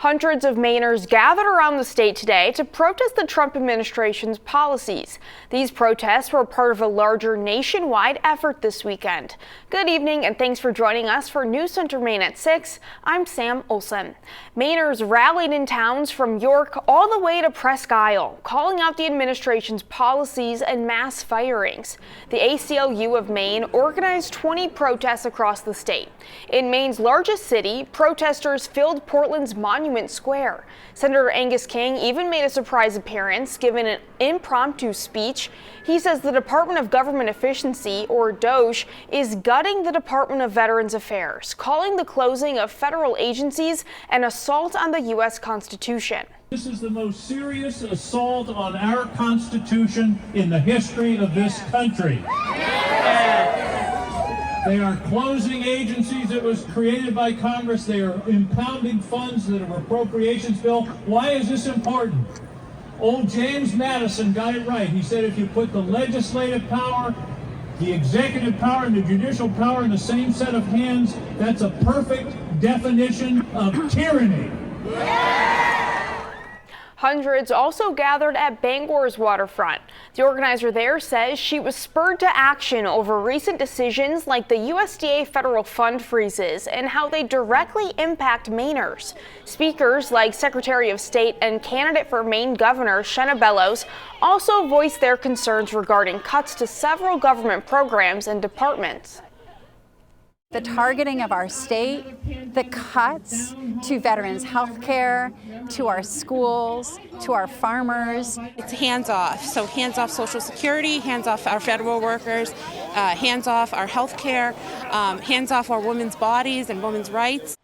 Hundreds of Mainers gathered around the state today to protest the Trump administration's policies. These protests were part of a larger nationwide effort this weekend. Good evening and thanks for joining us for News Center Maine at 6. I'm Sam Olson. Mainers rallied in towns from York all the way to Presque Isle, calling out the administration's policies and mass firings. The ACLU of Maine organized 20 protests across the state. In Maine's largest city, protesters filled Portland's Monument Square. Senator Angus King even made a surprise appearance, giving an impromptu speech. He says the Department of Government Efficiency, or DOGE, is gutting the Department of Veterans Affairs, calling the closing of federal agencies an assault on the U.S. Constitution. This is the most serious assault on our Constitution in the history of this country. They are closing agencies that was created by Congress. They are impounding funds that are appropriations bill. Why is this important? Old James Madison got it right. He said if you put the legislative power, the executive power, and the judicial power in the same set of hands, that's a perfect definition of tyranny. Hundreds also gathered at Bangor's waterfront. The organizer there says she was spurred to action over recent decisions like the USDA federal fund freezes and how they directly impact Mainers. Speakers like Secretary of State and candidate for Maine Governor Shenna Bellows also voiced their concerns regarding cuts to several government programs and departments. The targeting of our state, the cuts to veterans' health care, to our schools, to our farmers. It's hands off. So hands off Social Security, hands off our federal workers, hands off our health care, hands off our women's bodies and women's rights.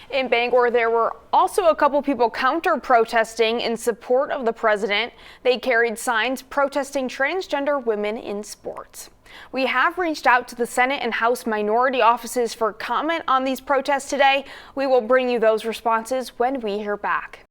In Bangor, there were also a couple people counter-protesting in support of the president. They carried signs protesting transgender women in sports. We have reached out to the Senate and House minority offices for comment on these protests today. We will bring you those responses when we hear back.